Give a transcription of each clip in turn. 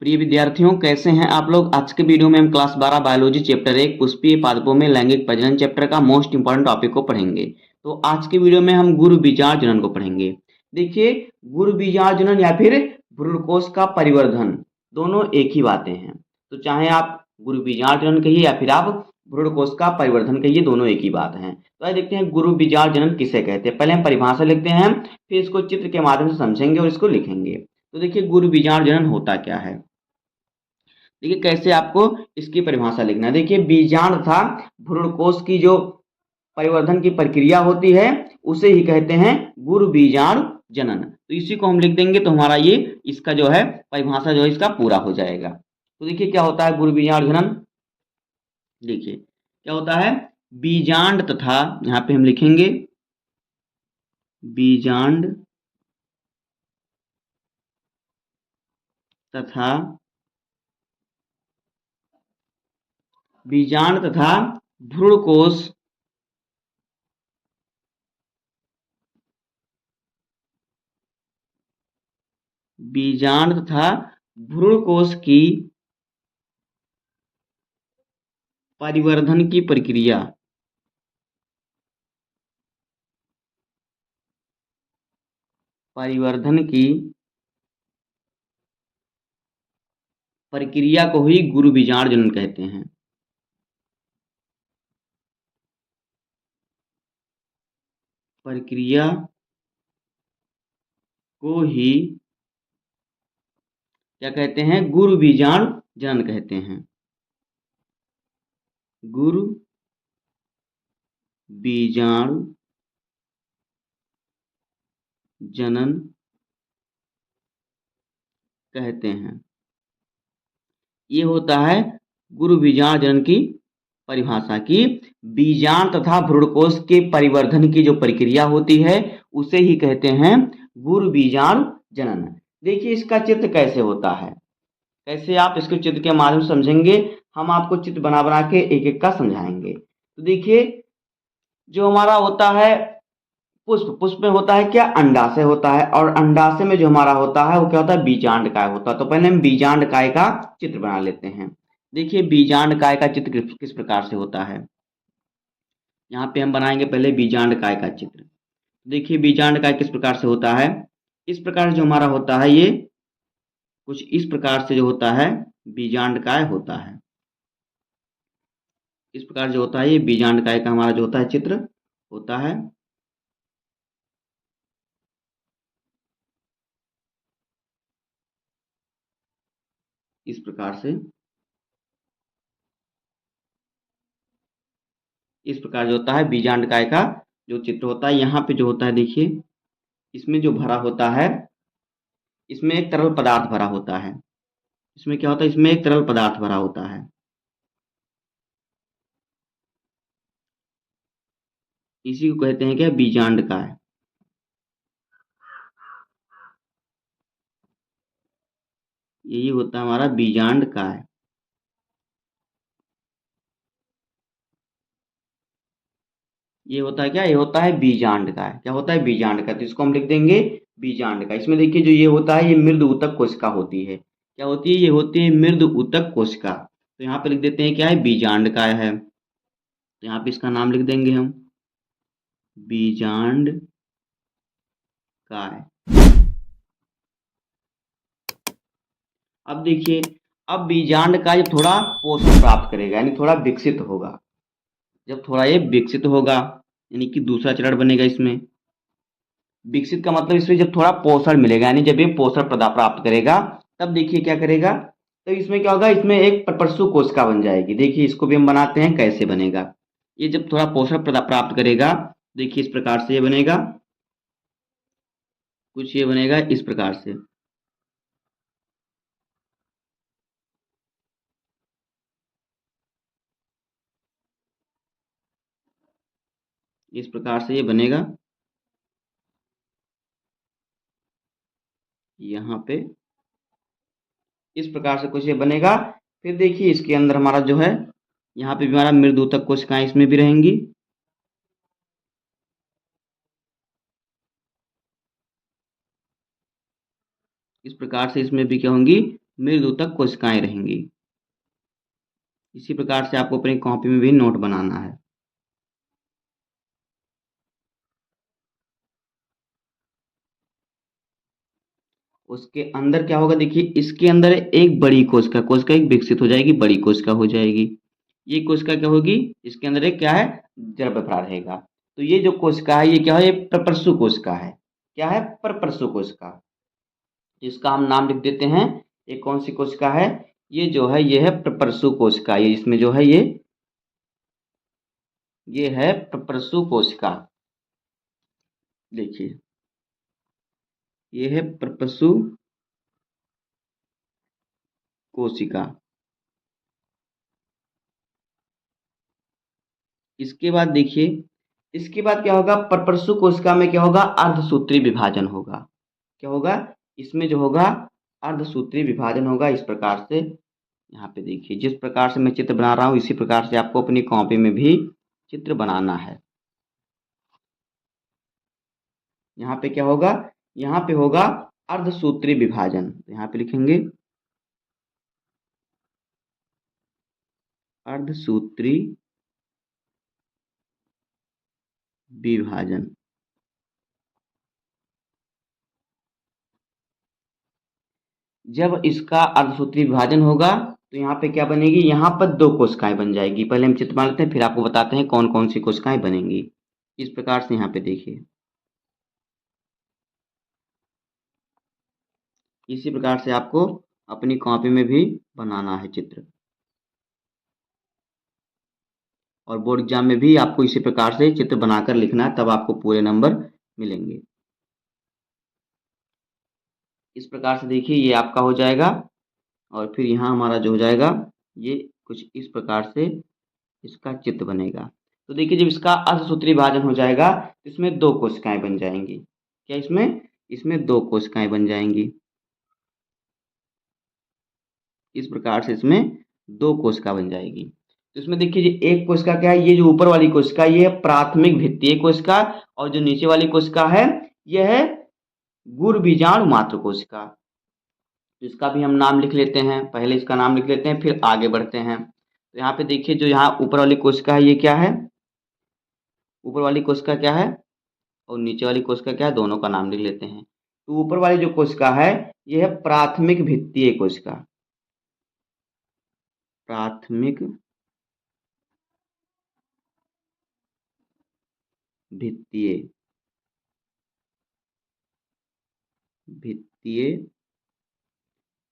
प्रिय विद्यार्थियों, कैसे हैं आप लोग। आज के वीडियो में हम क्लास 12 बायोलॉजी चैप्टर 1 पुष्पीय पादपों में लैंगिक प्रजनन चैप्टर का मोस्ट इंपॉर्टेंट टॉपिक को पढ़ेंगे। तो आज के वीडियो में हम गुरु बीजांड जनन को पढ़ेंगे। देखिए, गुरु बीजांड जनन या फिर भ्रूणकोश का परिवर्धन दोनों एक ही बातें हैं। तो चाहे आप गुरु बीजांड जनन कहिए या फिर आप भ्रूणकोश का परिवर्धन कहिए, दोनों एक ही बात है। तो आइए देखते हैं गुरु बीजांड जनन किसे कहते हैं। पहले हम परिभाषा लिखते हैं, फिर इसको चित्र के माध्यम से समझेंगे और इसको लिखेंगे। तो देखिए, गुरु बीजांड जनन होता क्या है। देखिए कैसे आपको इसकी परिभाषा लिखना है। देखिए, बीजांड तथा भ्रूणकोश की जो परिवर्धन की प्रक्रिया होती है उसे ही कहते हैं गुरु बीजाणु जनन। तो इसी को हम लिख देंगे तो हमारा ये इसका जो है परिभाषा जो है इसका पूरा हो जाएगा। तो देखिए क्या होता है गुरु बीजाणु जनन। देखिए क्या होता है, बीजांड तथा, यहाँ पे हम लिखेंगे बीजांड तथा बीजांड तथा भ्रूणकोश बीजांड तथा भ्रूणकोश की परिवर्धन की प्रक्रिया को ही गुरु बीजांड जनन कहते हैं। प्रक्रिया को ही क्या कहते हैं, गुरु बीजाणु जनन कहते हैं। गुरु बीजाणु जनन कहते हैं। ये होता है गुरु बीजाणु जनन की परिभाषा की बीजांड तथा भ्रूणकोश के परिवर्धन की जो प्रक्रिया होती है उसे ही कहते हैं गुरु बीजाणु जनन। देखिए इसका चित्र कैसे होता है, कैसे आप इसको चित्र के माध्यम से समझेंगे। हम आपको चित्र बना बना के एक एक का समझाएंगे। तो देखिए जो हमारा होता है पुष्प, पुष्प में होता है क्या, अंडाशय होता है, और अंडाशय में जो हमारा होता है वो क्या होता है, बीजांडकाय होता है। तो पहले हम बीजांडकाय का चित्र बना लेते हैं। देखिए बीजांडकाय का चित्र किस प्रकार से होता है। यहाँ पे हम बनाएंगे पहले बीजांडकाय का चित्र। देखिए बीजांडकाय किस प्रकार से होता है। इस प्रकार जो हमारा होता है ये कुछ इस प्रकार से जो होता है बीजांडकाय होता है। इस प्रकार जो होता है ये बीजांडकाय का हमारा जो होता है चित्र होता है। इस प्रकार से, इस प्रकार जो होता है बीजांडकाय का जो चित्र होता है। यहाँ पे जो होता है देखिए इसमें जो भरा होता है, इसमें एक तरल पदार्थ भरा होता है। इसमें क्या होता है, इसमें एक तरल पदार्थ भरा होता है। इसी को कहते हैं क्या, बीजांडकाय। यही होता है हमारा बीजांडकाय। ये होता है क्या, ये होता है बीजांडकाय। क्या होता है, बीजांडकाय। तो इसको हम लिख देंगे बीजांडकाय। इसमें देखिए जो ये होता है ये मृदु ऊतक कोशिका होती है। क्या होती है, ये होती है मृदु ऊतक कोशिका। तो यहाँ पे लिख देते हैं क्या है, बीजांडकाय है। तो यहाँ पे इसका नाम लिख देंगे हम बीजांडकाय। अब देखिए, अब बीजांडकाय जब थोड़ा पोषण प्राप्त करेगा यानी थोड़ा विकसित होगा, जब थोड़ा ये विकसित होगा यानी कि दूसरा चरण बनेगा इसमें। विकसित का मतलब इसमें जब थोड़ा पोषण मिलेगा यानी जब ये पोषण प्राप्त करेगा तब देखिए क्या करेगा। तो इसमें क्या होगा, इसमें एक प्रसु कोशिका बन जाएगी। देखिए इसको भी हम बनाते हैं, कैसे बनेगा। ये जब थोड़ा पोषण प्राप्त करेगा, देखिए इस प्रकार से ये बनेगा, कुछ ये बनेगा इस प्रकार से। इस प्रकार से ये बनेगा यहाँ पे, इस प्रकार से कुछ ये बनेगा। फिर देखिए इसके अंदर हमारा जो है यहाँ पे भी हमारा मृदुतक कोशिकाएं इसमें भी रहेंगी। इस प्रकार से इसमें भी क्या होंगी, मृदुतक कोशिकाएं रहेंगी। इसी प्रकार से आपको अपनी कॉपी में भी नोट बनाना है। उसके अंदर क्या होगा, देखिए इसके अंदर एक बड़ी कोशिका कोशिका एक विकसित हो जाएगी, बड़ी कोशिका हो जाएगी। ये कोशिका क्या होगी, इसके अंदर एक क्या है, द्रव्य रहेगा। तो ये जो कोशिका है ये क्या है, ये प्रपरसु कोशिका है। क्या है, प्रपरसु कोशिका। इसका हम नाम लिख देते हैं। ये कौन सी कोशिका है, ये जो है ये है प्रपरसु कोशिका। ये इसमें जो है ये है प्रपरसु कोशिका। देखिए ये है प्रपरसु कोशिका। इसके बाद देखिए, इसके बाद क्या होगा, प्रपरसु कोशिका में क्या होगा, अर्धसूत्री विभाजन होगा। क्या होगा, इसमें जो होगा अर्धसूत्री विभाजन होगा। इस प्रकार से यहाँ पे देखिए, जिस प्रकार से मैं चित्र बना रहा हूँ इसी प्रकार से आपको अपनी कॉपी में भी चित्र बनाना है। यहाँ पे क्या होगा, यहाँ पे होगा अर्धसूत्री विभाजन। यहाँ पे लिखेंगे अर्धसूत्री विभाजन। जब इसका अर्धसूत्री विभाजन होगा तो यहाँ पे क्या बनेगी, यहाँ पर दो कोशिकाएं बन जाएगी। पहले हम चित्र बना लेते हैं, फिर आपको बताते हैं कौन कौन सी कोशिकाएं बनेंगी। इस प्रकार से यहाँ पे देखिए, इसी प्रकार से आपको अपनी कॉपी में भी बनाना है चित्र, और बोर्ड एग्जाम में भी आपको इसी प्रकार से चित्र बनाकर लिखना है, तब आपको पूरे नंबर मिलेंगे। इस प्रकार से देखिए ये आपका हो जाएगा, और फिर यहाँ हमारा जो हो जाएगा ये कुछ इस प्रकार से इसका चित्र बनेगा। तो देखिए जब इसका अर्धसूत्री विभाजन हो जाएगा तो इसमें दो कोशिकाएं बन जाएंगी। क्या इसमें, इसमें दो कोशिकाएं बन जाएंगी। इस प्रकार से इसमें दो कोशिका बन जाएगी। तो इसमें देखिए ये एक कोशिका क्या है, ये जो ऊपर वाली कोशिका ये है प्राथमिक भित्तीय कोशिका, और जो नीचे वाली कोशिका है यह है गुरबीजाणु मात्र कोशिका। तो इसका भी हम नाम लिख लेते हैं, पहले इसका नाम लिख लेते हैं फिर आगे बढ़ते हैं। तो यहाँ पे देखिए जो यहाँ ऊपर वाली कोशिका है ये क्या है, ऊपर वाली कोशिका क्या है और नीचे वाली कोशिका क्या है, दोनों का नाम लिख लेते हैं। तो ऊपर वाली जो कोशिका है ये है प्राथमिक भित्तीय कोशिका। प्राथमिक भित्तीय भित्तीय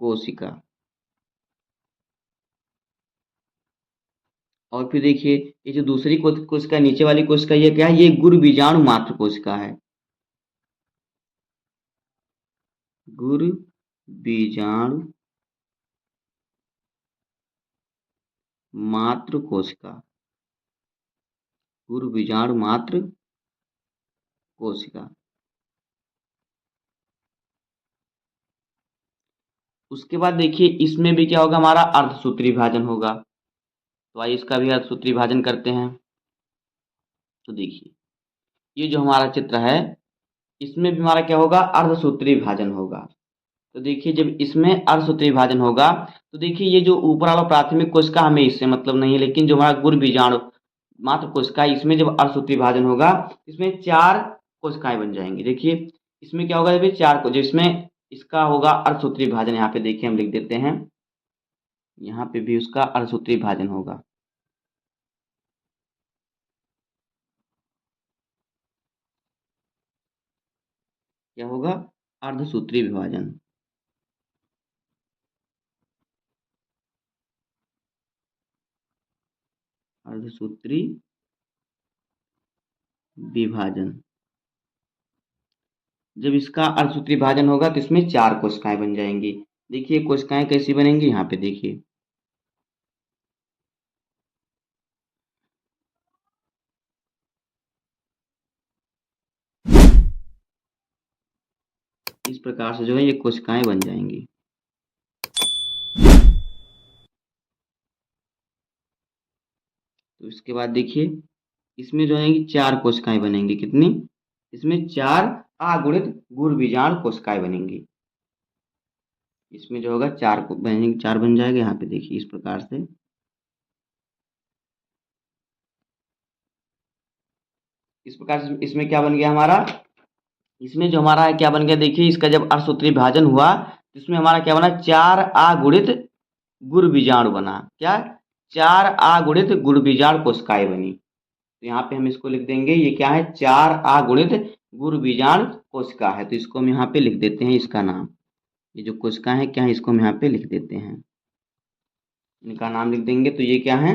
कोशिका। और फिर देखिए ये जो दूसरी कोशिका नीचे वाली कोशिका ये क्या है, ये गुरबीजाणु मात्र कोशिका है। गुरबीजाणु मात्र कोशिका। गुरबीजाणु मात्र कोशिका। उसके बाद देखिए इसमें भी क्या होगा, हमारा अर्धसूत्री विभाजन होगा। तो आइए इसका भी अर्धसूत्री विभाजन करते हैं। तो देखिए ये जो हमारा चित्र है इसमें भी हमारा क्या होगा, अर्धसूत्री विभाजन होगा। तो देखिए जब इसमें अर्धसूत्री विभाजन होगा तो देखिए ये जो ऊपर वाला प्राथमिक कोशिका हमें इससे मतलब नहीं है, लेकिन जो हमारा गुरबीजाणु मात्र कोशिका है इसमें जब अर्धसूत्री विभाजन होगा इसमें चार कोशिकाएं बन जाएंगी। देखिए इसमें क्या होगा, अभी चार को जिसमें इसका होगा अर्धसूत्री विभाजन, यहाँ पे देखिए हम लिख देते हैं, यहाँ पे भी उसका अर्धसूत्री विभाजन होगा। क्या होगा, अर्धसूत्री विभाजन। अर्धसूत्री विभाजन। जब इसका अर्धसूत्री विभाजन होगा तो इसमें चार कोशिकाएं बन जाएंगी। देखिए कोशिकाएं कैसी बनेंगी, यहाँ पे देखिए इस प्रकार से जो है ये कोशिकाएं बन जाएंगी। तो इसके बाद देखिए इसमें जो है चार कोशिकाएं बनेंगी। कितनी, इसमें चार अगुणित गुरबीजाणु कोशिकाएं बनेंगी। इसमें जो होगा 4 को बनेंगे, 4 बन जाएगा। यहाँ पे देखिए इस प्रकार से, इस प्रकार से इसमें क्या बन गया हमारा, इसमें जो हमारा है क्या बन गया, देखिए इसका जब असूत्री विभाजन हुआ तो इसमें हमारा क्या बना, 4 आ गुणित गुण बीजाणु बना। क्या, 4 आ गुणित गुण बीजाणु कोशिकाएं बनी। तो यहाँ पे हम इसको लिख देंगे, ये क्या है, 4 आ गुणित गुण बीजाणु कोशिका है। तो इसको हम यहाँ पे लिख देते हैं, इसका नाम, ये जो कोशिका है क्या है, इसको हम यहाँ पे लिख देते हैं, इनका नाम लिख देंगे। तो ये क्या है,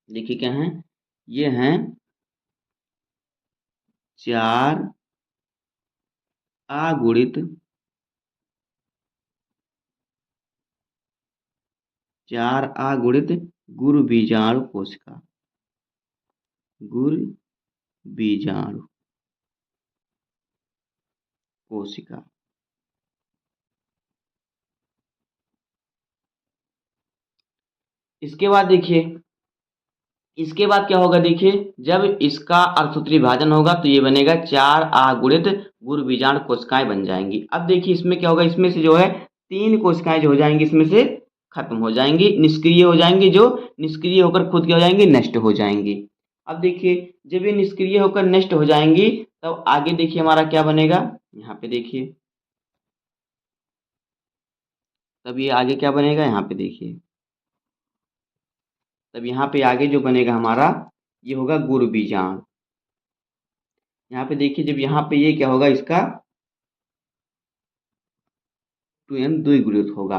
देखिए क्या है, ये हैं 4 आ गुणित 4 आ गुणित गुण बीजाणु कोशिका, गुण बीजाणु कोशिका। इसके बाद देखिए, इसके बाद क्या होगा, देखिए जब इसका अर्धसूत्री विभाजन होगा तो ये बनेगा 4 आ गुणित गुण बीजाणु कोशिकाएं बन जाएंगी। अब देखिए इसमें क्या होगा, इसमें से जो है 3 कोशिकाएं जो हो जाएंगी इसमें से खत्म हो जाएंगी, निष्क्रिय हो जाएंगी, जो निष्क्रिय होकर खुद क्या हो जाएंगी, नष्ट हो जाएंगी। अब देखिए जब ये निष्क्रिय होकर नष्ट हो जाएंगी तब आगे देखिए हमारा क्या बनेगा, यहाँ पे देखिए, तब ये आगे क्या बनेगा, यहाँ पे देखिए, तब यहाँ पे आगे जो बनेगा हमारा, ये होगा गुण बीजाणु। यहाँ पे देखिए जब यहाँ पे ये क्या होगा, इसका 2n द्विगुणित होगा,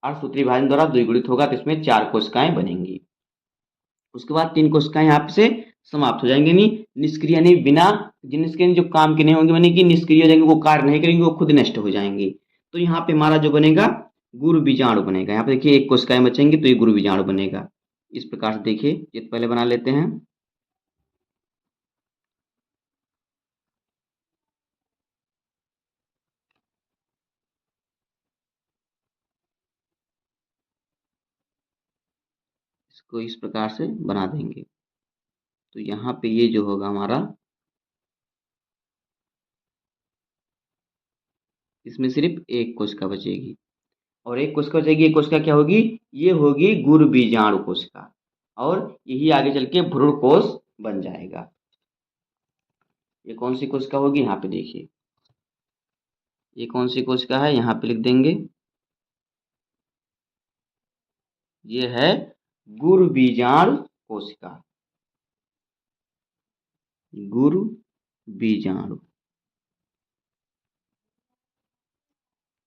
अर्धसूत्री विभाजन द्वारा द्विगुणित होगा, तो इसमें 4 कोशिकाएं बनेंगी। उसके बाद 3 कोशिकाएं यहाँ से समाप्त हो जाएंगी, नहीं निष्क्रिय, नहीं बिना, जिनके जो काम के नहीं होंगे माने कि निष्क्रिय हो जाएंगे, वो कार्य नहीं करेंगे, वो खुद नष्ट हो जाएंगे। तो यहाँ पे हमारा जो बनेगा गुरु बीजाणु बनेगा। यहाँ पे देखिए 1 कोशिकाएं बचेंगी तो ये गुरु बीजाणु बनेगा। इस प्रकार से देखिए, ये पहले बना लेते हैं। इसको इस प्रकार से बना देंगे। तो यहाँ पे ये जो होगा हमारा, इसमें सिर्फ 1 कोशिका बचेगी, और 1 कोशिका बचेगी। 1 कोशिका क्या होगी, ये होगी गुरु बीजाणु कोशिका, और यही आगे चल के भ्रूण कोश बन जाएगा। ये कौन सी कोशिका होगी, यहाँ पे देखिए, ये कौन सी कोशिका है, यहाँ पे लिख देंगे, ये है गुरु बीजाणु कोशिका, गुरु बीजाणु,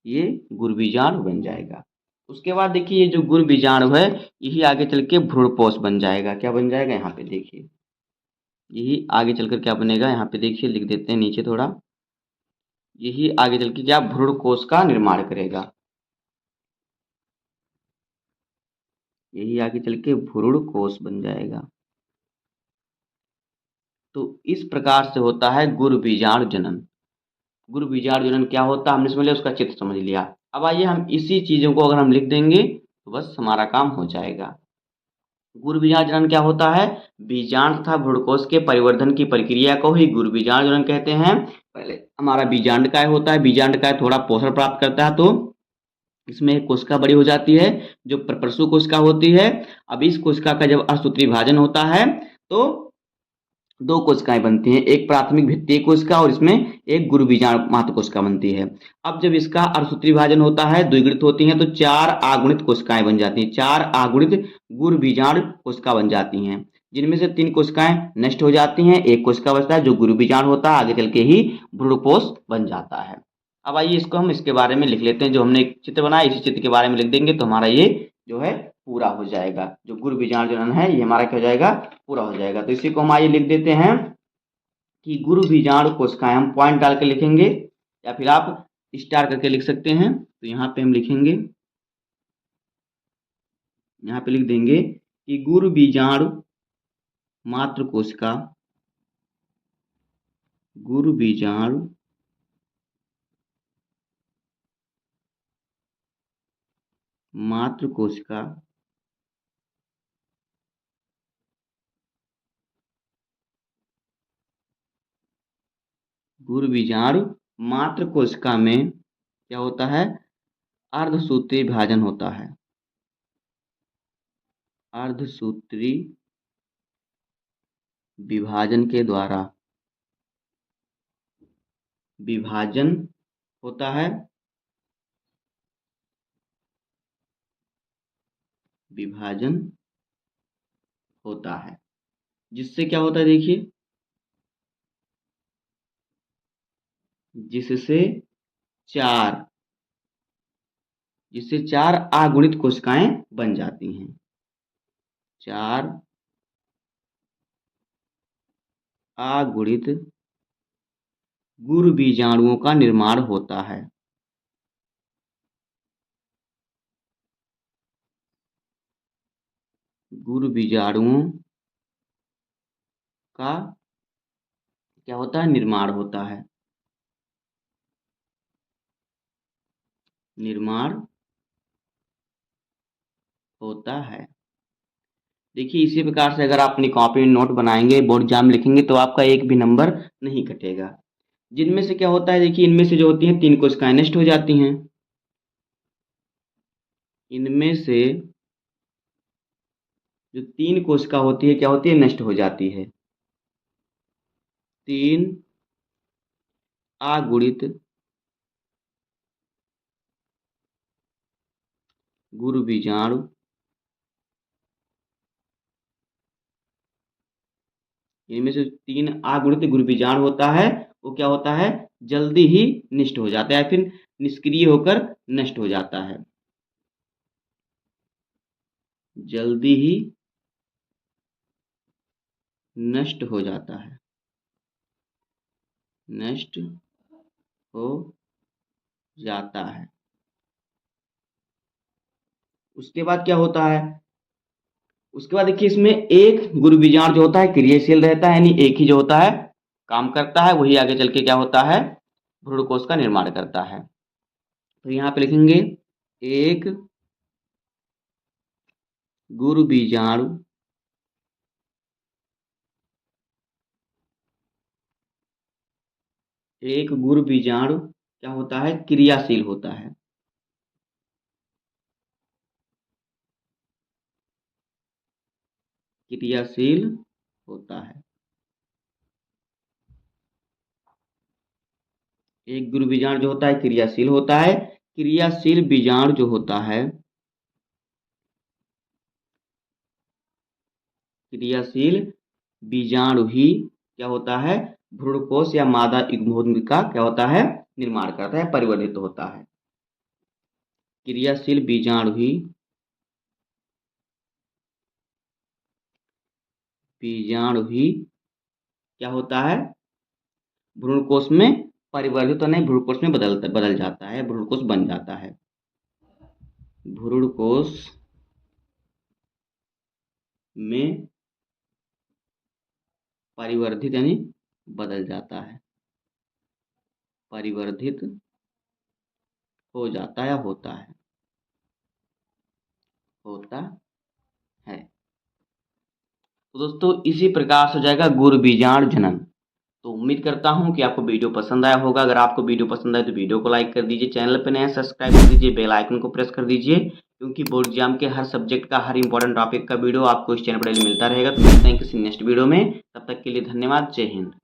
ये गुरु बीजाणु बन जाएगा। उसके बाद देखिए ये जो गुरु बीजाणु है, यही आगे चल के भ्रूणपोष बन जाएगा। क्या बन जाएगा, यहाँ पे देखिए, यही आगे चलकर क्या बनेगा, यहाँ पे देखिए लिख देते हैं नीचे थोड़ा, यही आगे चल के क्या भ्रूण कोश का निर्माण करेगा, यही आगे चल के भ्रूण कोश बन जाएगा। तो इस प्रकार से होता है गुरु बीजाणु जनन। गुरु बीजाणु जनन क्या होता है, हमने समझ लिया, उसका चित्र समझ लिया। अब आइए हम इसी चीजों को अगर हम लिख देंगे तो बस हमारा काम हो जाएगा। गुरु बीजाणु जनन क्या होता है, बीजाणु तथा भ्रूणकोश के परिवर्धन की प्रक्रिया को ही गुरु बीजाणु जनन कहते हैं। पहले हमारा बीजांडकाय होता है, बीजांडकाय थोड़ा पोषण प्राप्त करता है, तो इसमें एक कोशिका बड़ी हो जाती है जो प्रसु कोशिका होती है। अब इस कोशिका का जब असूत्री विभाजन होता है तो 2 कोशिकाएं बनती हैं, एक प्राथमिक भित्तीय कोशिका और इसमें एक गुरु बीजाणु मात्र कोशिका बनती है। अब जब इसका अर्धसूत्री विभाजन होता है, द्विगुणित होती हैं, तो 4 आगुणित कोशिकाएं बन जाती हैं, 4 आगुणित गुरु बीजाणु कोशिका बन जाती हैं, जिनमें से 3 कोशिकाएं नष्ट हो जाती हैं, एक कोशिका बचता है जो गुरु बीजाणु होता है, आगे चल के ही भ्रूणपोष बन जाता है। अब आइए इसको हम इसके बारे में लिख लेते हैं, जो हमने एक चित्र बनाया इसी चित्र के बारे में लिख देंगे तो हमारा ये जो है पूरा हो जाएगा। जो गुरु बीजाणु जनन है ये हमारा क्या हो जाएगा, पूरा हो जाएगा। तो इसी को हम आइए लिख देते हैं कि गुरु बीजाणु कोशिकाएं, हम पॉइंट डाल के लिखेंगे या फिर आप स्टार करके लिख सकते हैं। तो यहाँ पे हम लिखेंगे, यहाँ पे लिख देंगे कि गुरु बीजाणु मात्र कोशिका, गुरु बीजाणु मात्र कोशिका गुरु बीजाणु मात्र कोशिका में क्या होता है, अर्धसूत्री विभाजन होता है। अर्धसूत्री विभाजन के द्वारा विभाजन होता है। विभाजन होता है जिससे क्या होता है, देखिए, जिससे चार अगुणित कोशिकाएं बन जाती हैं। 4 अगुणित गुरु बीजाणुओं का निर्माण होता है। गुरु बीजाणुओं का क्या होता है, निर्माण होता है। निर्माण होता है। देखिए, इसी प्रकार से अगर आप अपनी कॉपी में नोट बनाएंगे, बोर्ड एग्जाम लिखेंगे तो आपका एक भी नंबर नहीं कटेगा। जिनमें से क्या होता है, देखिए, इनमें से जो होती हैं 3 कोशिकाएं नष्ट हो जाती हैं। इनमें से जो 3 कोशिका होती है क्या होती है, नष्ट हो जाती है। 3 अगुणित गुरु बीजाणु इनमें से 3 अगुणित गुरु बीजाणु होता है, वो क्या होता है, जल्दी ही नष्ट हो जाता है, फिर निष्क्रिय होकर नष्ट हो जाता है। जल्दी ही नष्ट हो जाता है। नष्ट हो जाता है। उसके बाद क्या होता है, उसके बाद देखिए, इसमें एक गुरु बीजाणु जो होता है क्रियाशील रहता है, यानी एक ही जो होता है काम करता है, वही आगे चल के क्या होता है, भ्रूणकोश का निर्माण करता है। तो यहाँ पे लिखेंगे एक गुरु बीजाणु क्या होता है, क्रियाशील होता है। क्रियाशील होता है। एक गुरु बीजाणु जो होता है क्रियाशील होता है। क्रियाशील बीजाणु जो होता है, क्रियाशील बीजाणु ही क्या होता है, भ्रूणकोश या मादा युग्मोत्तक का क्या होता है, निर्माण करता है, परिवर्धित होता है। क्रियाशील बीजाणु ही क्या होता है, भ्रूणकोश में परिवर्तित नहीं, भ्रूणकोश में बदल जाता है, भ्रूणकोश बन जाता है। भ्रूणकोश में परिवर्धित यानी बदल जाता है, परिवर्धित हो जाता है, होता है, होता है। तो दोस्तों, इसी प्रकार से हो जाएगा गुरु बीजाणु जनन। तो उम्मीद करता हूं कि आपको वीडियो पसंद आया होगा। अगर आपको वीडियो पसंद आए तो वीडियो को लाइक कर दीजिए, चैनल पर नया सब्सक्राइब कर दीजिए, बेल आइकन को प्रेस कर दीजिए, क्योंकि बोर्ड एग्जाम के हर सब्जेक्ट का, हर इंपॉर्टेंट टॉपिक का वीडियो आपको इस चैनल पर मिलता रहेगा। तो मिलते हैं किसी नेक्स्ट वीडियो में, तब तक के लिए धन्यवाद। जय हिंद।